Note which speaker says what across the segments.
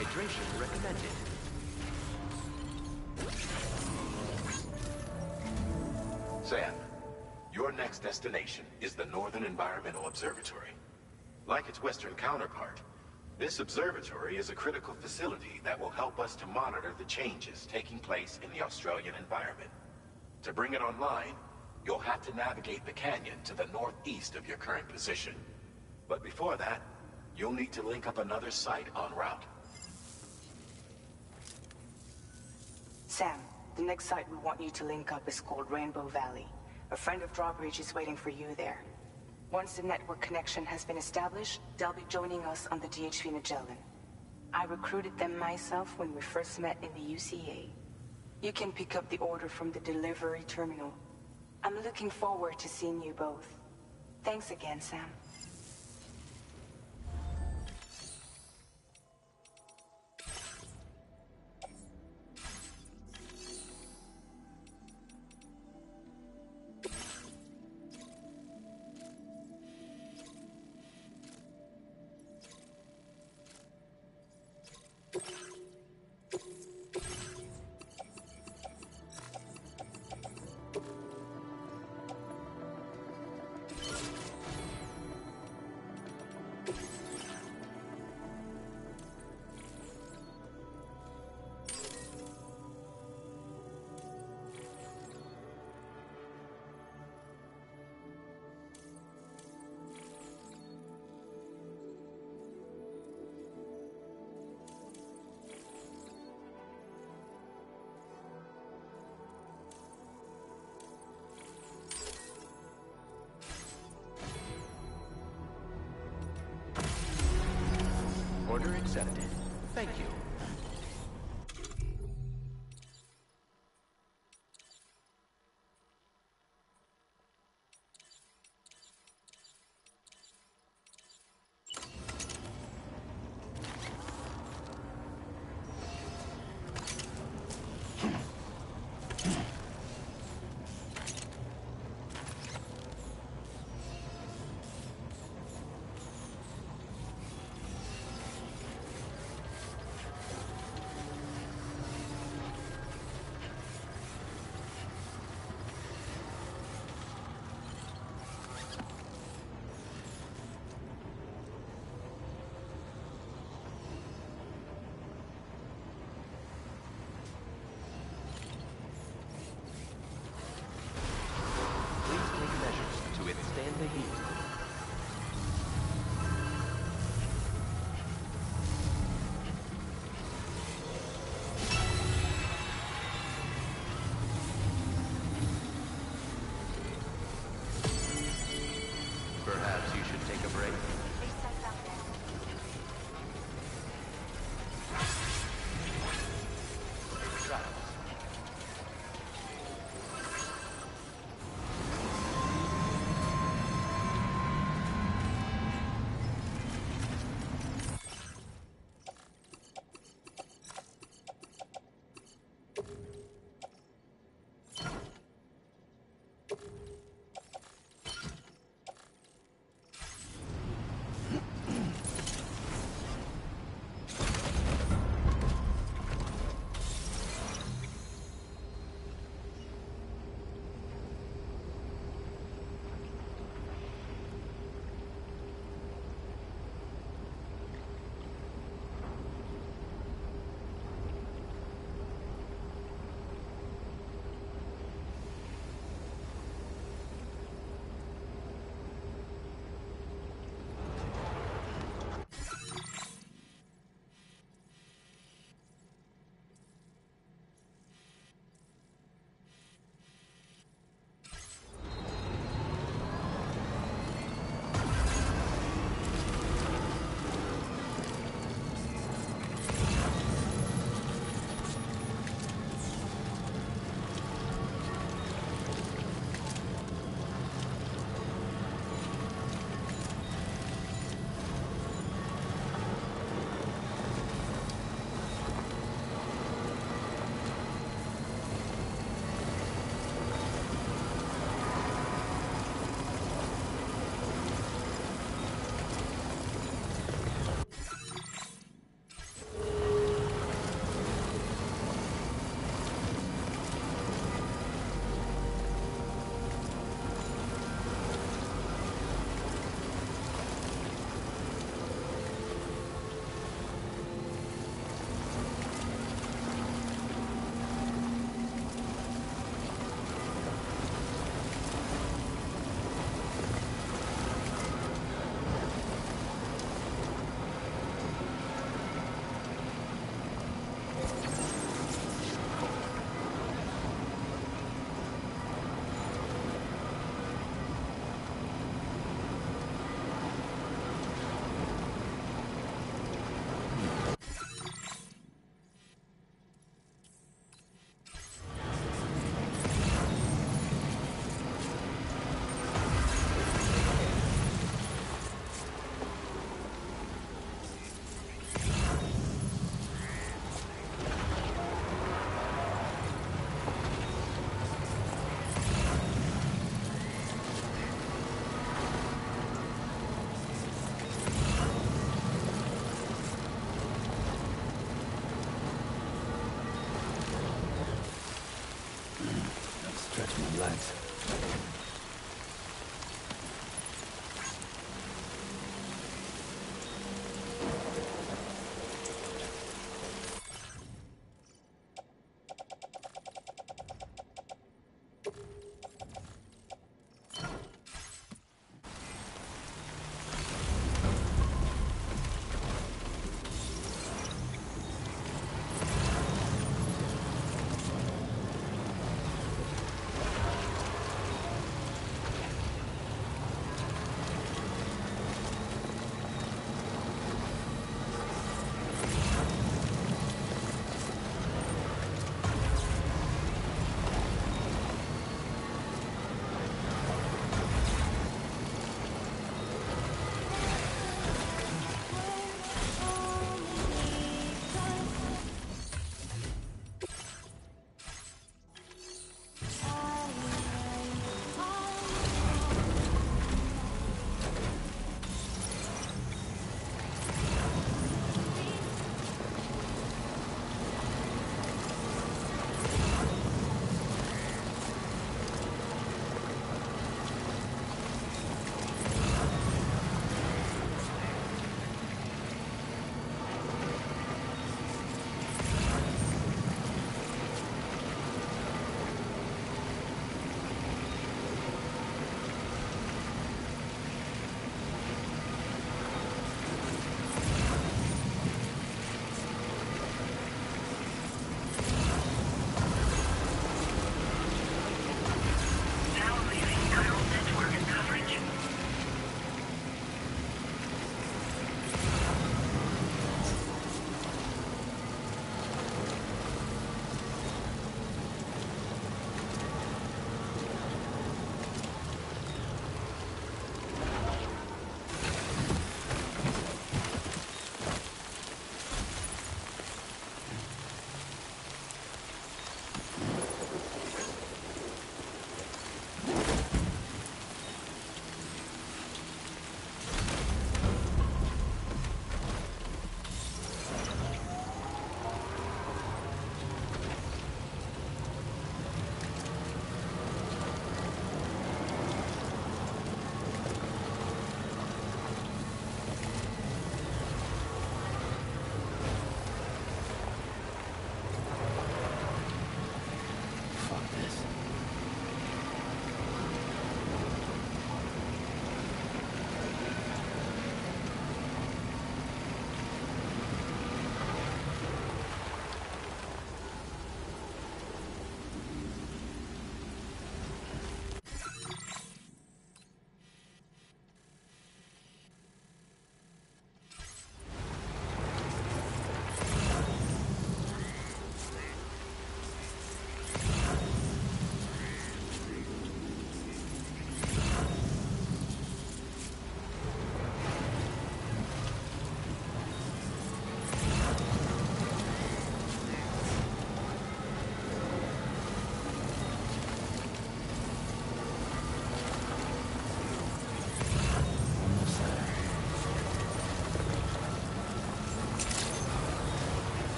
Speaker 1: Hydration recommended.
Speaker 2: Sam, your next destination is the Northern Environmental Observatory. Like its Western counterpart, this observatory is a critical facility that will help us to monitor the changes taking place in the Australian environment. To bring it online, you'll have to navigate the canyon to the northeast of your current position. But before that, you'll need to link up another site en route.
Speaker 3: Sam, the next site we want you to link up is called Rainbow Valley. A friend of Drawbridge is waiting for you there. Once the network connection has been established, they'll be joining us on the DHV Magellan. I recruited them myself when we first met in the UCA. You can pick up the order from the delivery terminal. I'm looking forward to seeing you both. Thanks again, Sam.
Speaker 1: Order accepted. Thank you.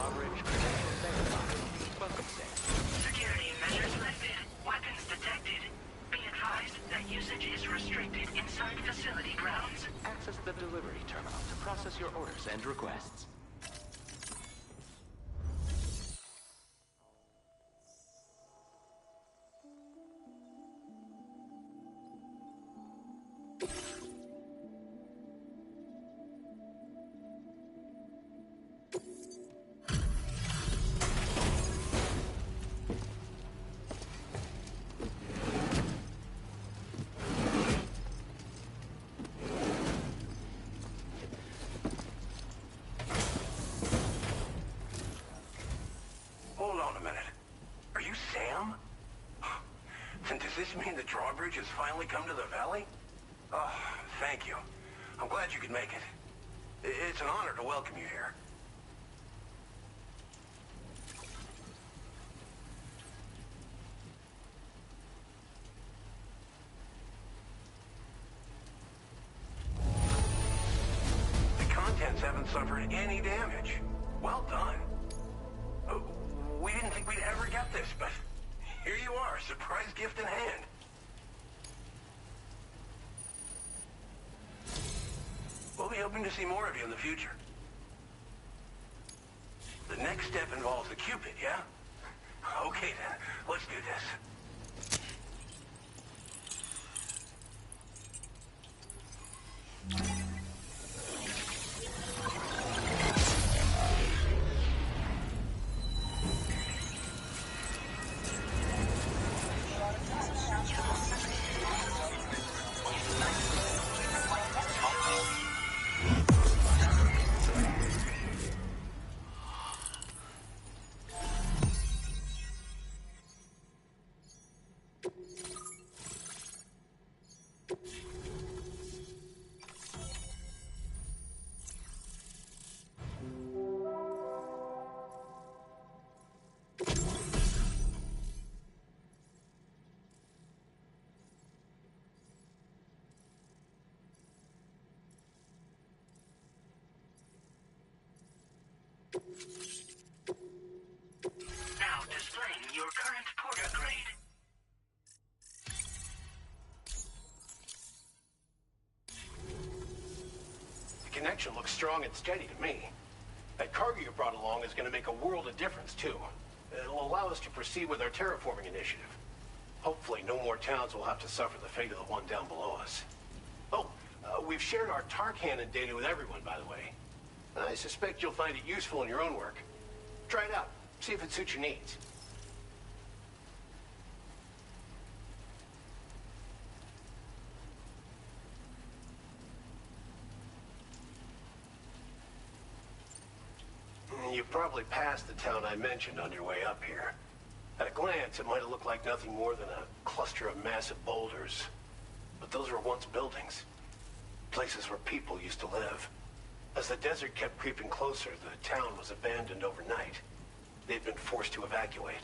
Speaker 1: drawbridge credentials verified. Welcome, Sam.
Speaker 4: Security measures lifted. Weapons detected. Be advised that usage is restricted inside facility grounds.
Speaker 1: Access the delivery terminal to process your orders and requests.
Speaker 5: Hold on a minute. Are you Sam? Then does this mean the drawbridge has finally come to the valley? Oh, thank you. I'm glad you could make it. It's an honor to welcome you here. The contents haven't suffered any damage. Well done. We didn't think we'd ever get this, but here you are, surprise gift in hand. We'll be hoping to see more of you in the future. The next step involves the Cupid, yeah? Okay then, let's do this.
Speaker 4: Now displaying your current porter grade.
Speaker 5: The connection looks strong and steady to me. That cargo you brought along is going to make a world of difference, too. It'll allow us to proceed with our terraforming initiative. Hopefully, no more towns will have to suffer the fate of the one down below us. Oh, we've shared our tar cannon data with everyone, by the way. I suspect you'll find it useful in your own work. Try it out. See if it suits your needs. You probably passed the town I mentioned on your way up here. At a glance, it might have looked like nothing more than a cluster of massive boulders. But those were once buildings. Places where people used to live. As the desert kept creeping closer, the town was abandoned overnight. They'd been forced to evacuate.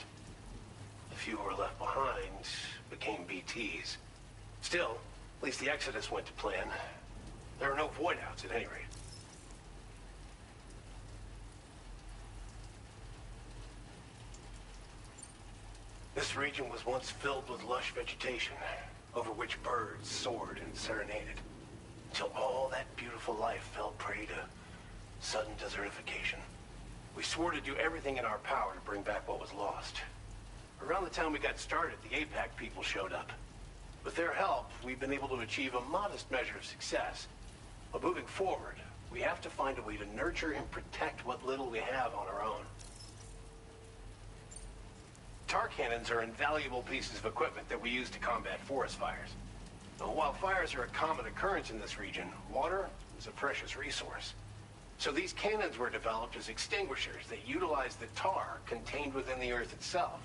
Speaker 5: The few who were left behind became BTs. Still, at least the exodus went to plan. There are no void-outs at any rate. This region was once filled with lush vegetation, over which birds soared and serenaded, until all that beautiful life fell prey to sudden desertification. We swore to do everything in our power to bring back what was lost. Around the time we got started, the APAC people showed up. With their help, we've been able to achieve a modest measure of success. But moving forward, we have to find a way to nurture and protect what little we have on our own. Tar cannons are invaluable pieces of equipment that we use to combat forest fires. While fires are a common occurrence in this region, water is a precious resource. So these cannons were developed as extinguishers that utilize the tar contained within the earth itself.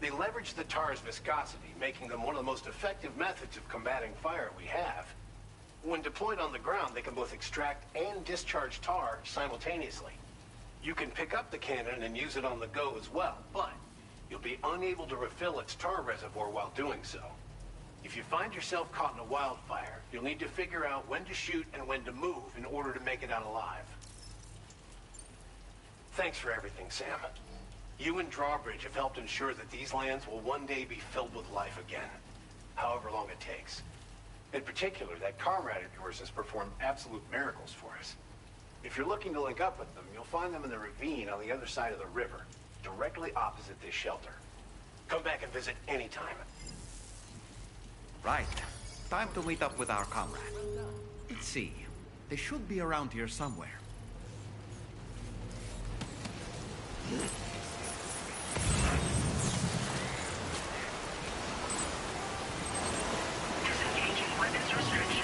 Speaker 5: They leverage the tar's viscosity, making them one of the most effective methods of combating fire we have. When deployed on the ground, they can both extract and discharge tar simultaneously. You can pick up the cannon and use it on the go as well, but you'll be unable to refill its tar reservoir while doing so. If you find yourself caught in a wildfire, you'll need to figure out when to shoot and when to move in order to make it out alive. Thanks for everything, Sam. You and Drawbridge have helped ensure that these lands will one day be filled with life again, however long it takes. In particular, that comrade of yours has performed absolute miracles for us. If you're looking to link up with them, you'll find them in the ravine on the other side of the river, directly opposite this shelter. Come back and visit anytime.
Speaker 1: Right. Time to meet up with our comrade. Let's see. They should be around here somewhere.
Speaker 4: Disengaging weapons restrictions.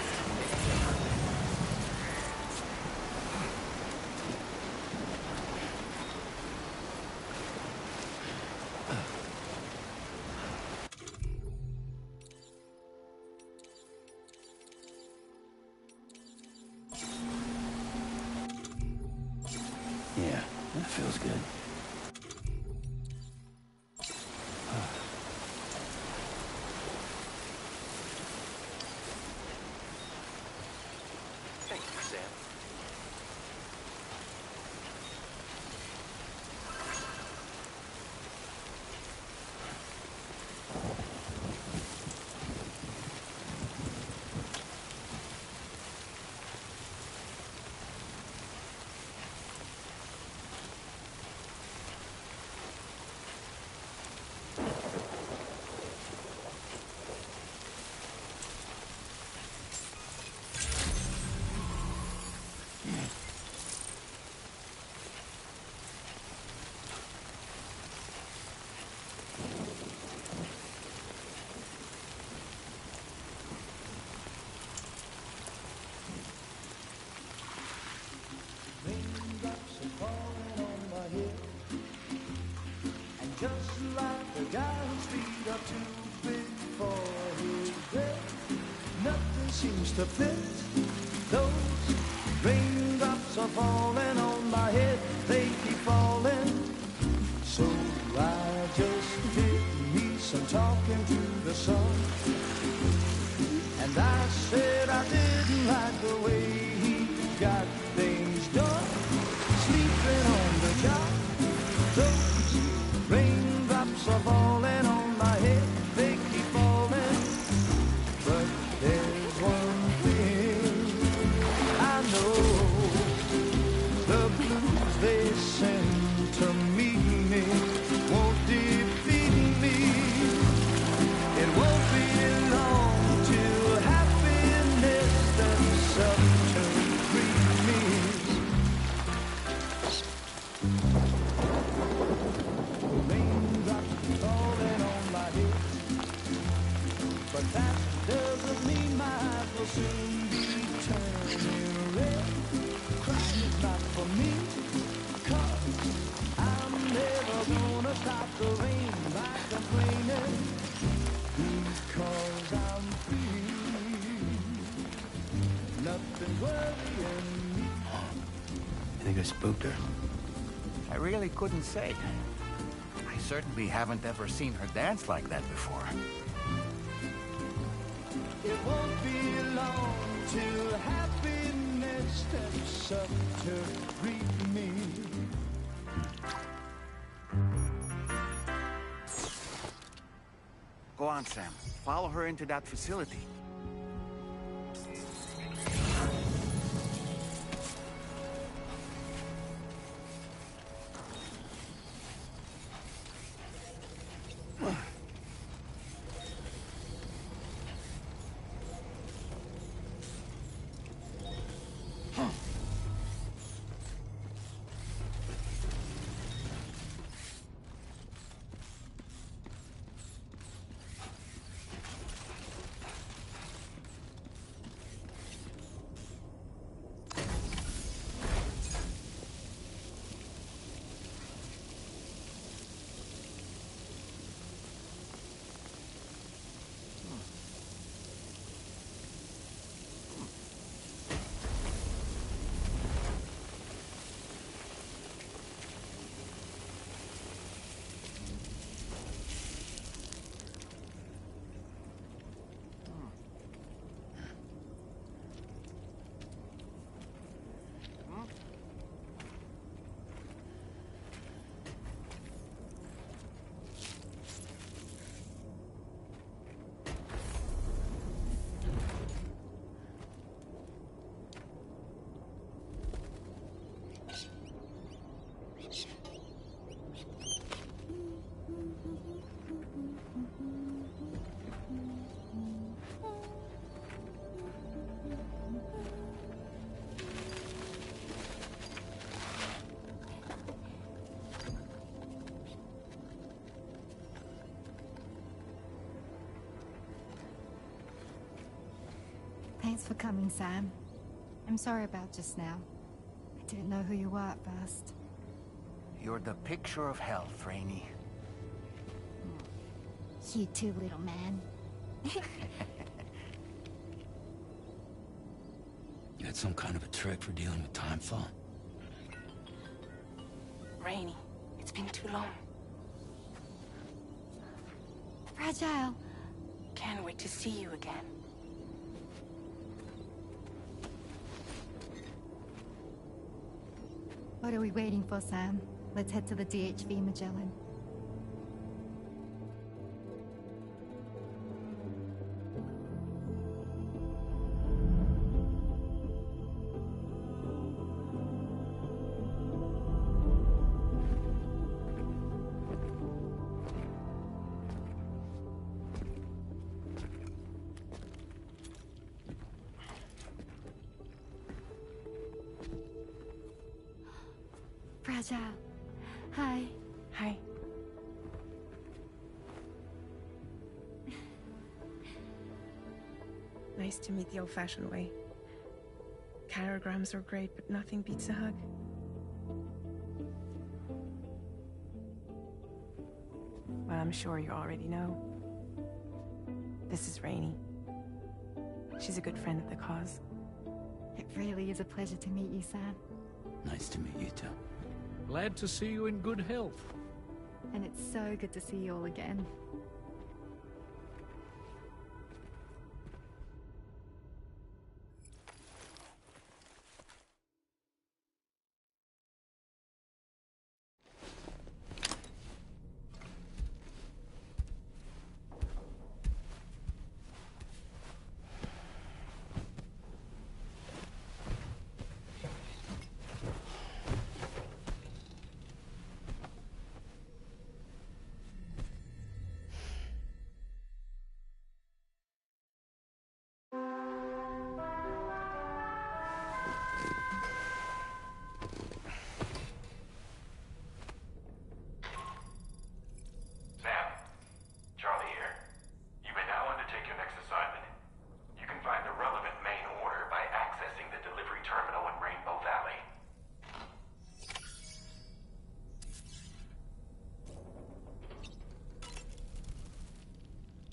Speaker 6: Yeah, that feels good.
Speaker 1: Thank you, Sam.
Speaker 7: Raindrops are falling on my head, and just like the guy whose feet are too big for his bed, nothing seems to fit. Those raindrops are falling on my head, they keep falling. So I just did me some talking to the sun, and I said I didn't like the way he got things done. Sleeping on the job, those raindrops are falling on my head, they keep falling. But there's one thing I know, the blues they send to meet me won't defeat me. It won't be long till happiness steps up to greet me. Raindrops falling on my head, but that doesn't mean my eyes will soon be turning red. Crying is not for me, 'cause I'm never gonna stop the rain by complaining, because I'm free. Nothing worrying me.
Speaker 6: You think I spooked her?
Speaker 1: I really couldn't say. I certainly haven't ever seen her dance like that before.
Speaker 7: It won't be long till happiness steps up to greet me.
Speaker 1: Go on, Sam. Follow her into that facility.
Speaker 8: Thanks for coming, Sam. I'm sorry about just now. I didn't know who you were at first.
Speaker 1: You're the picture of health, Rainey.
Speaker 8: You too, little man.
Speaker 6: You had some kind of a trick for dealing with timefall?
Speaker 3: Rainey, it's been too long.
Speaker 8: Fragile.
Speaker 3: Can't wait to see you again.
Speaker 8: What are we waiting for, Sam? Let's head to the DHV Magellan. Fragile. Hi.
Speaker 3: Hi.
Speaker 9: Nice to meet the old-fashioned way. Carograms are great, but nothing beats a hug. Well, I'm sure you already know. This is Rainey. She's a good friend of the cause.
Speaker 8: It really is a pleasure to meet you, Sam.
Speaker 6: Nice to meet you too.
Speaker 10: Glad to see you in good health.
Speaker 8: And it's so good to see you all again.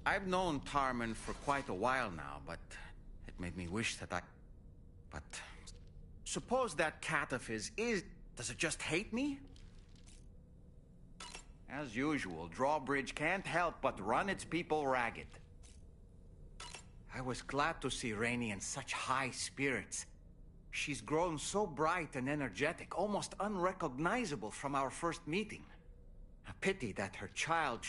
Speaker 1: I've known Tarman for quite a while now, but it made me wish that But suppose that cat of his does it just hate me? As usual, Drawbridge can't help but run its people ragged. I was glad to see Rainey in such high spirits. She's grown so bright and energetic, almost unrecognizable from our first meeting. A pity that her child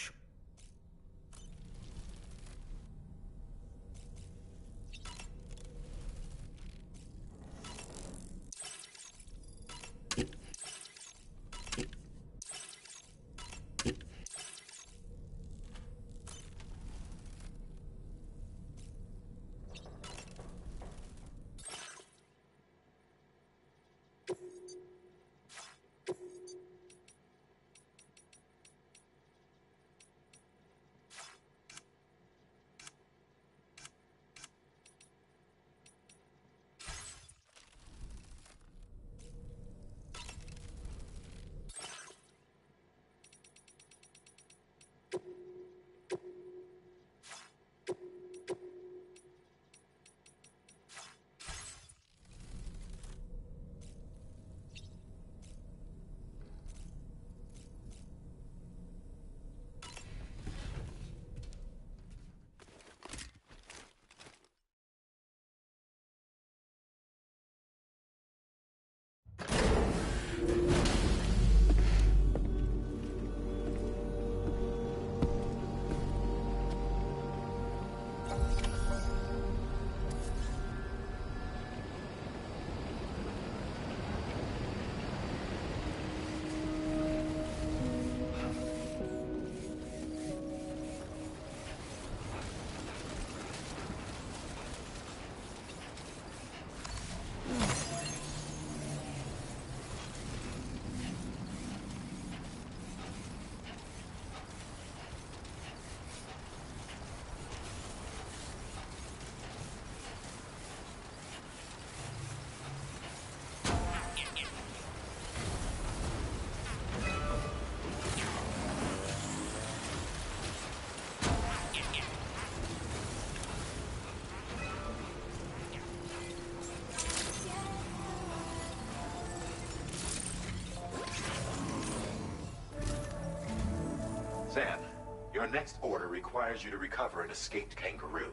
Speaker 2: next order requires you to recover an escaped kangaroo,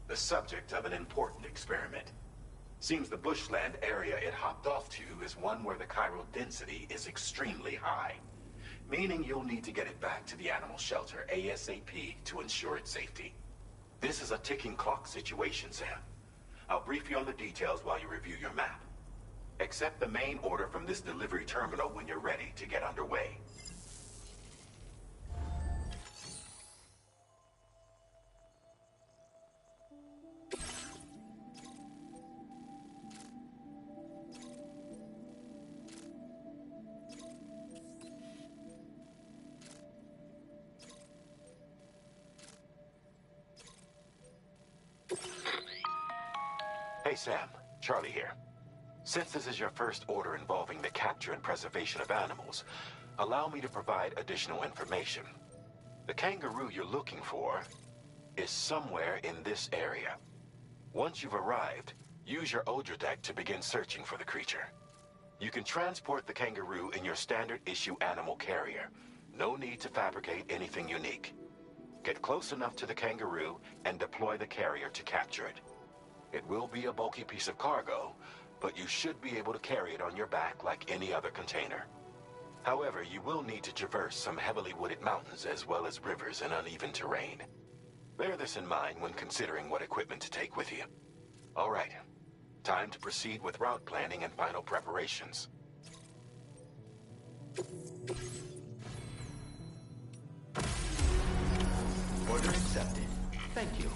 Speaker 2: the subject of an important experiment. Seems the bushland area it hopped off to is one where the chiral density is extremely high, meaning you'll need to get it back to the animal shelter ASAP to ensure its safety. This is a ticking clock situation, Sam. I'll brief you on the details while you review your map. Accept the main order from this delivery terminal when you're ready to get underway. Hey Sam, Charlie here. Since this is your first order involving the capture and preservation of animals, allow me to provide additional information. The kangaroo you're looking for is somewhere in this area. Once you've arrived, use your Odra deck to begin searching for the creature. You can transport the kangaroo in your standard issue animal carrier. No need to fabricate anything unique. Get close enough to the kangaroo and deploy the carrier to capture it. It will be a bulky piece of cargo, but you should be able to carry it on your back like any other container. However, you will need to traverse some heavily wooded mountains as well as rivers and uneven terrain. Bear this in mind when considering what equipment to take with you. All right, time to proceed with route planning and final preparations.
Speaker 1: Order accepted. Thank you.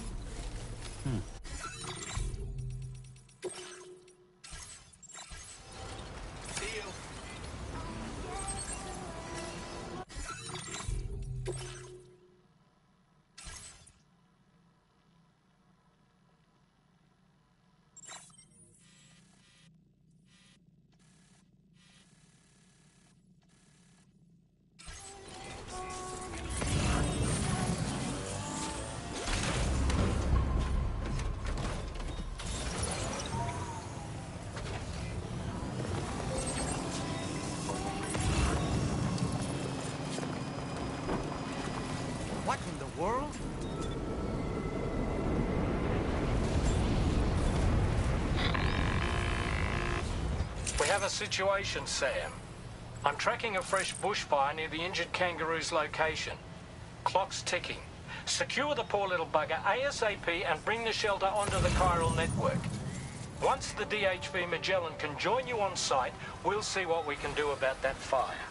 Speaker 1: What in the world?
Speaker 10: We have a situation, Sam. I'm tracking a fresh bushfire near the injured kangaroo's location. Clock's ticking. Secure the poor little bugger ASAP and bring the shelter onto the chiral network. Once the DHV Magellan can join you on site, we'll see what we can do about that fire.